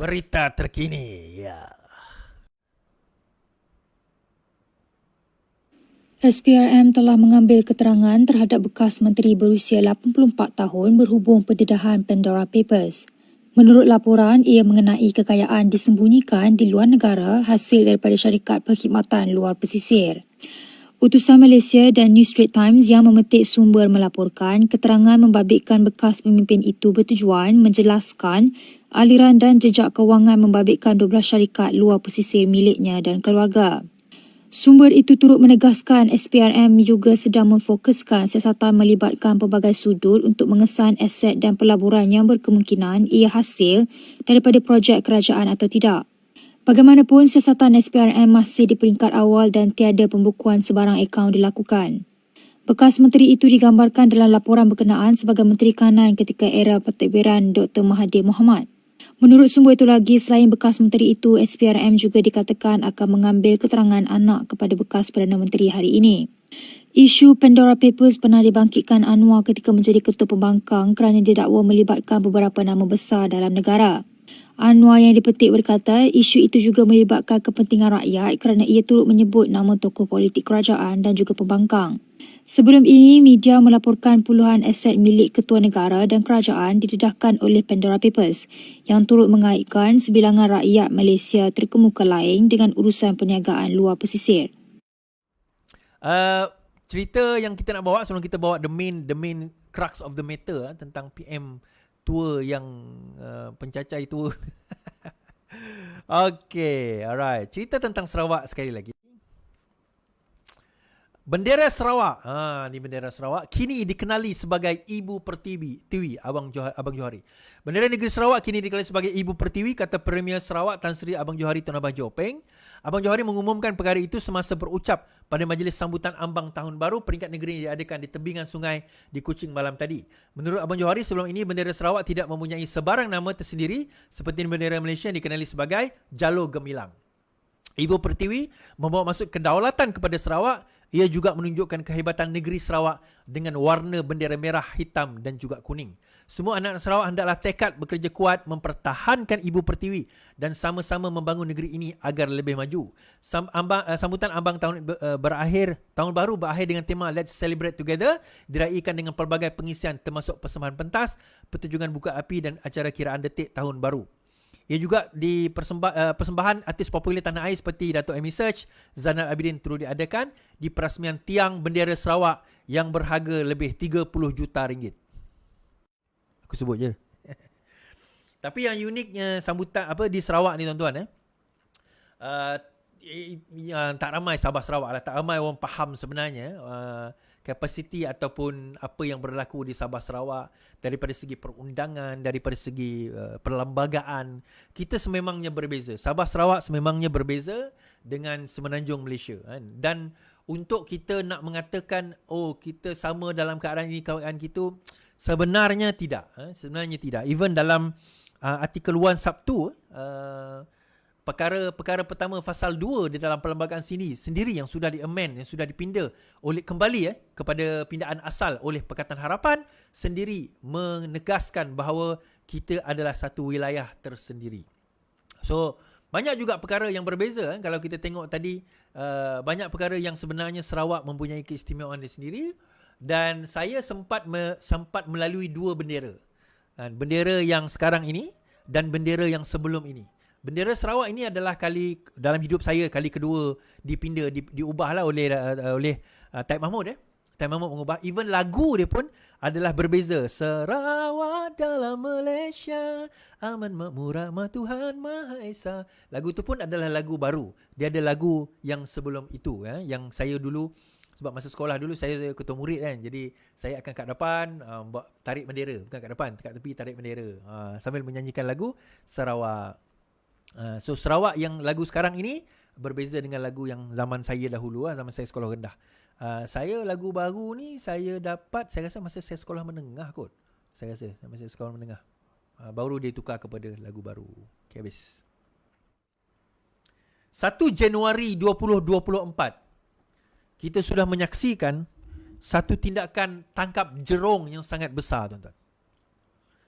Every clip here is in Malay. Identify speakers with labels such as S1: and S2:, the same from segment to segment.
S1: Berita terkini, ya.
S2: SPRM telah mengambil keterangan terhadap bekas menteri berusia 84 tahun berhubung pendedahan Pandora Papers. Menurut laporan, ia mengenai kekayaan disembunyikan di luar negara hasil daripada syarikat perkhidmatan luar pesisir. Utusan Malaysia dan New Straits Times yang memetik sumber melaporkan keterangan membabitkan bekas pemimpin itu bertujuan menjelaskan aliran dan jejak kewangan membabitkan 12 syarikat luar pesisir miliknya dan keluarga. Sumber itu turut menegaskan SPRM juga sedang memfokuskan siasatan melibatkan pelbagai sudut untuk mengesan aset dan pelaburan yang berkemungkinan ia hasil daripada projek kerajaan atau tidak. Bagaimanapun, siasatan SPRM masih di peringkat awal dan tiada pembukuan sebarang akaun dilakukan. Bekas menteri itu digambarkan dalam laporan berkenaan sebagai Menteri Kanan ketika era pentadbiran Dr. Mahathir Mohamad. Menurut sumber itu lagi, selain bekas menteri itu, SPRM juga dikatakan akan mengambil keterangan anak kepada bekas Perdana Menteri hari ini. Isu Pandora Papers pernah dibangkitkan Anwar ketika menjadi ketua pembangkang kerana didakwa melibatkan beberapa nama besar dalam negara. Anwar yang dipetik berkata isu itu juga melibatkan kepentingan rakyat kerana ia turut menyebut nama tokoh politik kerajaan dan juga pembangkang. Sebelum ini, media melaporkan puluhan aset milik ketua negara dan kerajaan didedahkan oleh Pandora Papers yang turut mengaitkan sebilangan rakyat Malaysia terkemuka lain dengan urusan perniagaan luar pesisir.
S1: Cerita yang kita nak bawa sebelum kita bawa the main crux of the matter tentang PM tua yang pencacai tua. Okay, alright. Cerita tentang Sarawak sekali lagi. Bendera Sarawak, ni bendera Sarawak kini dikenali sebagai Ibu Pertiwi Abang Johari. Bendera negeri Sarawak kini dikenali sebagai Ibu Pertiwi, kata Premier Sarawak Tan Sri Abang Johari Tun Abang Jopeng. Abang Johari mengumumkan perkara itu semasa berucap pada majlis sambutan ambang tahun baru peringkat negeri yang diadakan di tebingan sungai di Kuching malam tadi. Menurut Abang Johari, sebelum ini bendera Sarawak tidak mempunyai sebarang nama tersendiri seperti bendera Malaysia yang dikenali sebagai Jalur Gemilang. Ibu Pertiwi membawa maksud kedaulatan kepada Sarawak. Ia juga menunjukkan kehebatan negeri Sarawak dengan warna bendera merah, hitam dan juga kuning. Semua anak Sarawak hendaklah tekad bekerja kuat mempertahankan Ibu Pertiwi dan sama-sama membangun negeri ini agar lebih maju. Sambutan ambang tahun baru berakhir dengan tema Let's Celebrate Together, diraikan dengan pelbagai pengisian termasuk persembahan pentas, pertunjukan buka api dan acara kiraan detik tahun baru. Ia juga di persembahan artis popular tanah air seperti Dato' Amy Search, Zainal Abidin turut diadakan di perasmian tiang bendera Sarawak yang berharga lebih 30 juta ringgit. Aku sebut je. Tapi yang uniknya sambutan di Sarawak ni tuan-tuan, tak ramai Sabah Sarawak lah, tak ramai orang faham sebenarnya kapasiti ataupun apa yang berlaku di Sabah Sarawak daripada segi perundangan, daripada segi perlembagaan. Kita sememangnya berbeza. Sabah Sarawak sememangnya berbeza dengan Semenanjung Malaysia kan. Dan untuk kita nak mengatakan kita sama dalam keadaan ini, keadaan gitu, sebenarnya tidak. Sebenarnya tidak. Even dalam artikel 1 Sabtu perkara pertama fasal 2 di dalam perlembagaan sendiri yang sudah di-amend, yang sudah dipinda kembali kepada pindaan asal oleh Pakatan Harapan sendiri menegaskan bahawa kita adalah satu wilayah tersendiri. So, banyak juga perkara yang berbeza kalau kita tengok tadi, banyak perkara yang sebenarnya Sarawak mempunyai keistimewaan dia sendiri, dan saya sempat melalui dua bendera. Bendera yang sekarang ini dan bendera yang sebelum ini. Bendera Sarawak ini adalah dalam hidup saya kali kedua dipinda, diubahlah oleh Taib Mahmud. Taib Mahmud mengubah. Even lagu dia pun adalah berbeza. Sarawak dalam Malaysia, aman makmur rahmat Tuhan Maha Esa. Lagu tu pun adalah lagu baru. Dia ada lagu yang sebelum itu, yang saya dulu, sebab masa sekolah dulu saya ketua murid kan. Jadi saya akan kat depan tarik bendera, bukan kat depan, kat tepi tarik bendera, sambil menyanyikan lagu Sarawak. So Sarawak yang lagu sekarang ini berbeza dengan lagu yang zaman saya dahulu, zaman saya sekolah rendah. Saya lagu baru ni saya dapat, saya rasa masa saya sekolah menengah kot. Saya rasa masa saya sekolah menengah. Baru dia tukar kepada lagu baru. Okay, habis. 1 Januari 2024. Kita sudah menyaksikan satu tindakan tangkap jerung yang sangat besar, tuan-tuan.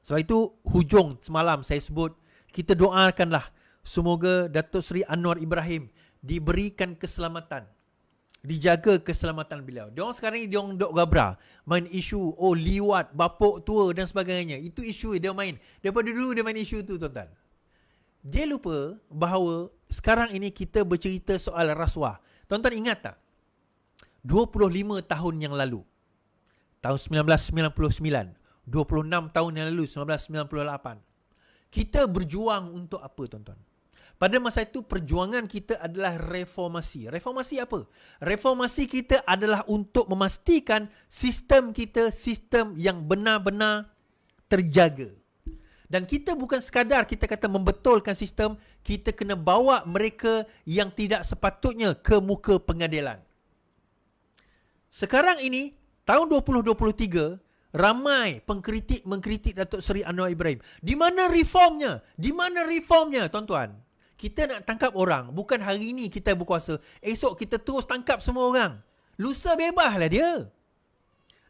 S1: Sebab itu hujung semalam saya sebut Kita doakanlah semoga Datuk Seri Anwar Ibrahim diberikan keselamatan, dijaga keselamatan beliau. Diorang sekarang ni diorang dok gabra main isu liwat, bapuk tua dan sebagainya. Itu isu dia main. Daripada dulu dia main isu tu, tuan-tuan. Dia lupa bahawa sekarang ini kita bercerita soal rasuah. Tuan-tuan ingat tak? 25 tahun yang lalu, tahun 1999, 26 tahun yang lalu, 1998, kita berjuang untuk apa, tuan-tuan? Pada masa itu perjuangan kita adalah reformasi. Reformasi apa? Reformasi kita adalah untuk memastikan sistem kita sistem yang benar-benar terjaga. Dan kita bukan sekadar kita kata membetulkan sistem, kita kena bawa mereka yang tidak sepatutnya ke muka pengadilan. Sekarang ini, tahun 2023, ramai pengkritik mengkritik Datuk Seri Anwar Ibrahim. Di mana reformnya? Di mana reformnya, tuan-tuan? Kita nak tangkap orang, bukan hari ini kita berkuasa, esok kita terus tangkap semua orang. Lusa bebaslah dia.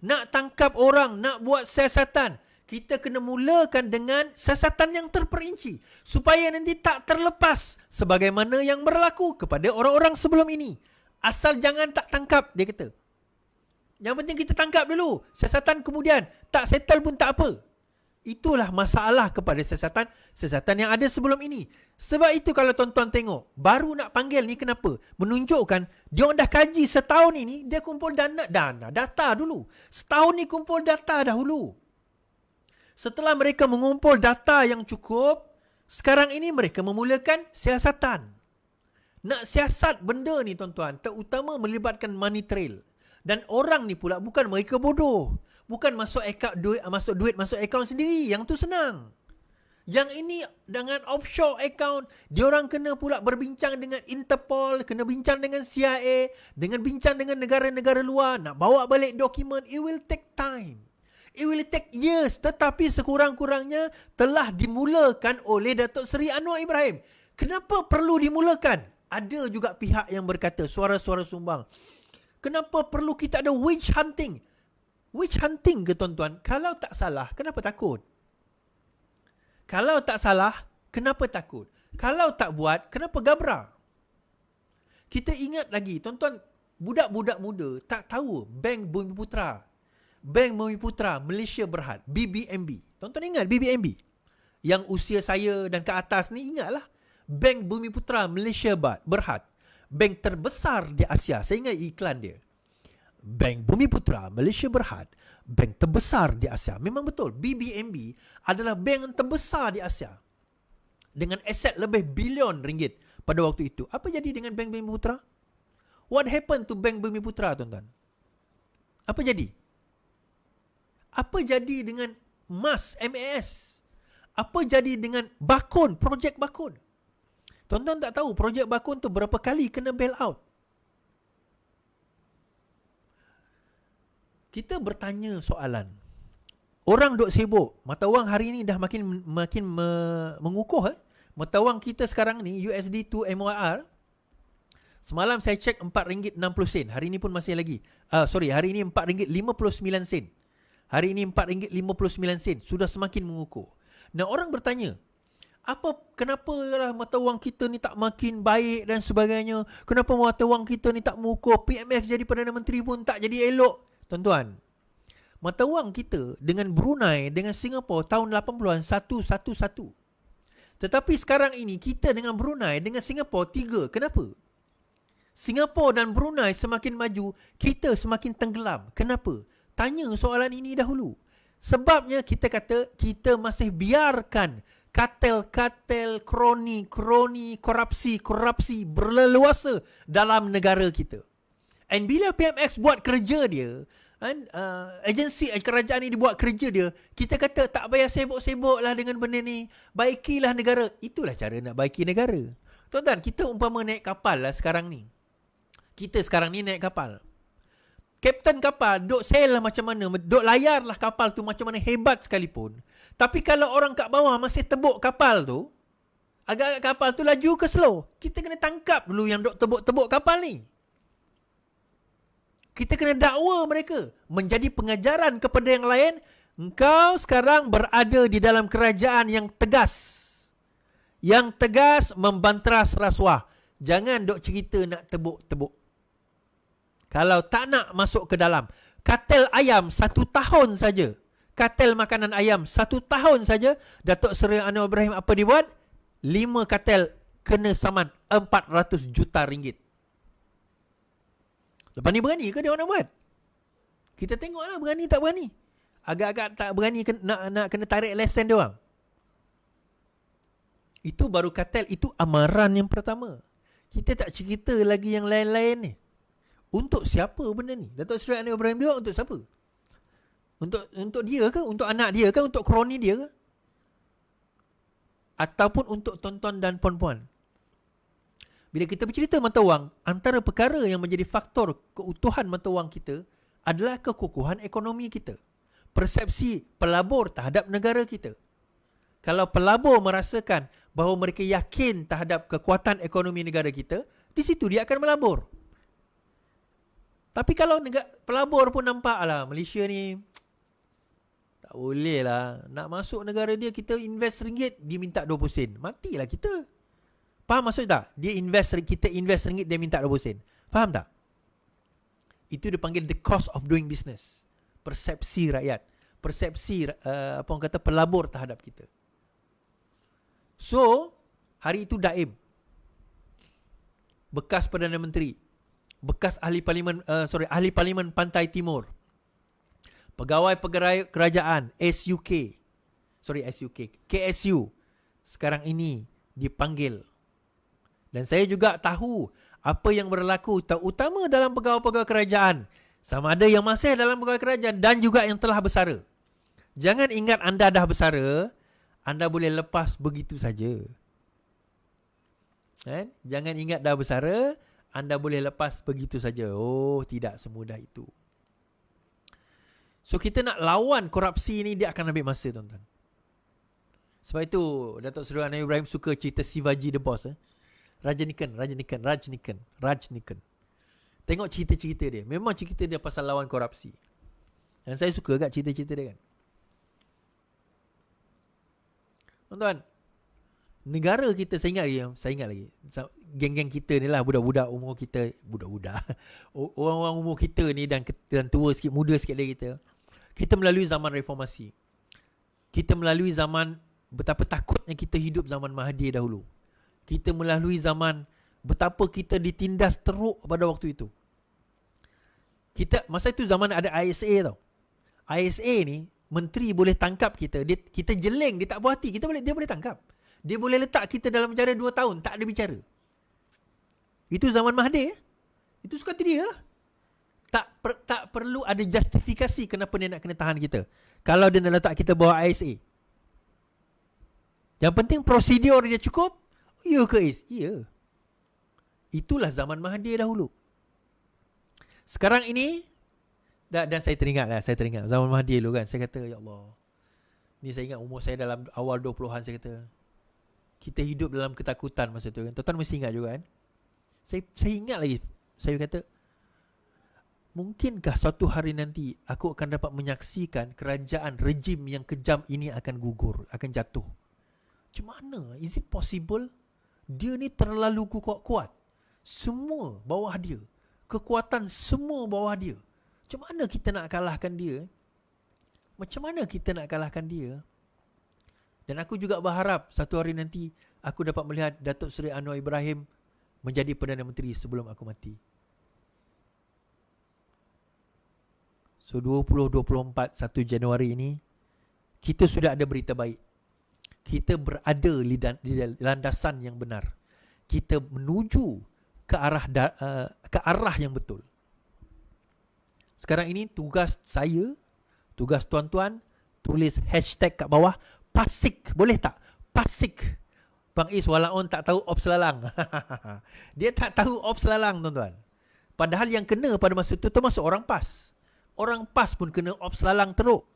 S1: Nak tangkap orang, nak buat siasatan, kita kena mulakan dengan siasatan yang terperinci supaya nanti tak terlepas sebagaimana yang berlaku kepada orang-orang sebelum ini. Asal jangan tak tangkap, dia kata. Yang penting kita tangkap dulu. Siasatan kemudian tak settle pun tak apa. Itulah masalah kepada siasatan yang ada sebelum ini. Sebab itu kalau tuan-tuan tengok, baru nak panggil ni kenapa? Menunjukkan dia orang dah kaji setahun ini, dia kumpul data dulu. Setahun ni kumpul data dahulu. Setelah mereka mengumpul data yang cukup, sekarang ini mereka memulakan siasatan. Nak siasat benda ni, tuan-tuan, terutama melibatkan money trail. Dan orang ni pula bukan mereka bodoh. Bukan masuk duit masuk akaun sendiri. Yang tu senang. Yang ini dengan offshore account, diorang kena pula berbincang dengan Interpol, kena bincang dengan CIA, dengan bincang dengan negara-negara luar, nak bawa balik dokumen. It will take time. It will take years, tetapi sekurang-kurangnya telah dimulakan oleh Datuk Seri Anwar Ibrahim. Kenapa perlu dimulakan? Ada juga pihak yang berkata, suara-suara sumbang, kenapa perlu kita ada witch hunting? Witch hunting ke, tuan-tuan? Kalau tak salah, kenapa takut? Kalau tak salah, kenapa takut? Kalau tak buat, kenapa gabra? Kita ingat lagi, tuan-tuan, budak-budak muda tak tahu Bank Bumiputera. Bank Bumiputera Malaysia Berhad, BBMB. Tuan-tuan ingat BBMB? Yang usia saya dan ke atas ni ingatlah. Bank Bumiputera Malaysia Berhad. Bank terbesar di Asia. Saya ingat iklan dia. Bank Bumiputera Malaysia Berhad. Bank terbesar di Asia. Memang betul. BBMB adalah bank yang terbesar di Asia. Dengan aset lebih bilion ringgit pada waktu itu. Apa jadi dengan Bank Bumiputera? What happened to Bank Bumiputera, tuan-tuan? Apa jadi? Apa jadi dengan MAS? Apa jadi dengan Bakun, projek Bakun? Tuan-tuan tak tahu projek Bakun tu berapa kali kena bail out. Kita bertanya soalan. Orang duk sibuk. Mata wang hari ni dah makin mengukuh. Mata wang kita sekarang ni USD to MYR. Semalam saya cek RM4.60. Hari ni pun masih lagi. Hari ni RM4.59. Hari ini RM4.59. Sudah semakin mengukuh. Nah, orang bertanya, kenapa lah mata wang kita ni tak makin baik dan sebagainya? Kenapa mata wang kita ni tak mengukuh? PMX jadi Perdana Menteri pun tak jadi elok. Tuan-tuan, mata wang kita dengan Brunei, dengan Singapura tahun 80-an 111. Tetapi sekarang ini kita dengan Brunei, dengan Singapura 3. Kenapa? Singapura dan Brunei semakin maju, kita semakin tenggelam. Kenapa? Tanya soalan ini dahulu. Sebabnya kita kata kita masih biarkan kartel-kartel, kroni, korupsi berleluasa dalam negara kita. And bila PMX buat kerja dia, agensi kerajaan ini buat kerja dia, kita kata tak payah sibuk-sibuk lah dengan benda ni. Baikilah negara. Itulah cara nak baiki negara. Tuan-tuan, kita umpama naik kapal lah sekarang ni. Kita sekarang ni naik kapal. Kapten kapal duk sail lah macam mana, duk layar lah kapal tu macam mana hebat sekalipun. Tapi kalau orang kat bawah masih tebuk kapal tu, agak-agak kapal tu laju ke slow, kita kena tangkap dulu yang duk tebuk-tebuk kapal ni. Kita kena dakwa mereka. Menjadi pengajaran kepada yang lain, engkau sekarang berada di dalam kerajaan yang tegas. Yang tegas membanteras rasuah. Jangan dok cerita nak tebuk-tebuk. Kalau tak nak masuk ke dalam. Kartel ayam 1 tahun saja. Kartel makanan ayam 1 tahun saja. Datuk Seri Anwar Ibrahim apa dia buat? 5 kartel kena saman 400 juta ringgit. Lepas ni berani ke dia orang nak buat? Kita tengoklah berani tak berani. Agak-agak tak berani nak kena tarik lesen dia orang. Itu baru kartel. Itu amaran yang pertama. Kita tak cerita lagi yang lain-lain ni. Untuk siapa benda ni? Datuk Seri Anwar Ibrahim dia untuk siapa? Untuk dia ke? Untuk anak dia ke? Untuk kroni dia ke? Ataupun untuk tuan-tuan dan puan-puan? Bila kita bercerita mata wang, antara perkara yang menjadi faktor keutuhan mata wang kita adalah kekukuhan ekonomi kita. Persepsi pelabur terhadap negara kita. Kalau pelabur merasakan bahawa mereka yakin terhadap kekuatan ekonomi negara kita, di situ dia akan melabur. Tapi kalau pelabur pun nampak, alah Malaysia ni tak boleh lah. Nak masuk negara dia, kita invest ringgit, dia minta 20 sen. Matilah kita. Faham maksud tak? Kita invest ringgit, dia minta 20 sen. Faham tak? Itu dipanggil the cost of doing business. Persepsi rakyat. Persepsi apa orang kata pelabur terhadap kita. So, hari itu Daim, bekas Perdana Menteri, bekas ahli Parlimen Pantai Timur, pegawai kerajaan KSU sekarang ini dipanggil. Dan saya juga tahu apa yang berlaku, terutama dalam pegawai-pegawai kerajaan, sama ada yang masih dalam pegawai kerajaan dan juga yang telah bersara. Jangan ingat anda dah bersara, anda boleh lepas begitu saja. Jangan ingat dah bersara, anda boleh lepas begitu saja. Oh, tidak semudah itu. So, kita nak lawan korupsi ni, dia akan ambil masa, tuan-tuan. Sebab itu, Datuk Seri Anwar Ibrahim suka cerita Shivaji the Boss. Rajinikan. Tengok cerita-cerita dia. Memang cerita dia pasal lawan korupsi. Dan saya suka kat cerita-cerita dia kan. Tuan-tuan, negara kita, saya ingat lagi. Geng-geng kita ni lah, budak-budak umur kita, orang-orang umur kita ni dan tua sikit, muda sikit dari kita. Kita melalui zaman reformasi. Kita melalui zaman betapa takutnya kita hidup zaman Mahathir dahulu. Kita melalui zaman betapa kita ditindas teruk pada waktu itu. Masa itu zaman ada ISA tau. ISA ni, menteri boleh tangkap kita. Kita jeleng, dia tak puas hati, dia boleh tangkap. Dia boleh letak kita dalam penjara 2 tahun, tak ada bicara. Itu zaman Mahathir. Itu suka hati dia. Tak perlu ada justifikasi kenapa dia nak kena tahan kita. Kalau dia nak letak kita bawah ISA. Yang penting prosedur dia cukup. Ya ke Is? Ya. Itulah zaman Mahathir dahulu. Sekarang ini, dan saya teringat zaman Mahathir dulu kan. Saya kata, ya Allah. Ni saya ingat umur saya dalam awal 20-an, saya kata, kita hidup dalam ketakutan masa tu kan. Tuan-tuan mesti ingat juga kan. Saya ingat lagi. Saya kata, mungkinkah suatu hari nanti aku akan dapat menyaksikan kerajaan rejim yang kejam ini akan gugur, akan jatuh. Macam mana? Is it possible? Dia ni terlalu kuat. Semua bawah dia. Kekuatan semua bawah dia. Macam mana kita nak kalahkan dia? Dan aku juga berharap satu hari nanti aku dapat melihat Datuk Seri Anwar Ibrahim menjadi Perdana Menteri sebelum aku mati. So 2024 1 Januari ini kita sudah ada berita baik. Kita berada di landasan yang benar. Kita menuju ke arah yang betul. Sekarang ini tugas saya, tugas tuan-tuan, tulis hashtag kat bawah, Pasik. Boleh tak? Pasik. Bang Is walaupun tak tahu ops lalang. Dia tak tahu ops lalang, tuan-tuan. Padahal yang kena pada masa itu termasuk orang PAS. Orang PAS pun kena ops lalang teruk.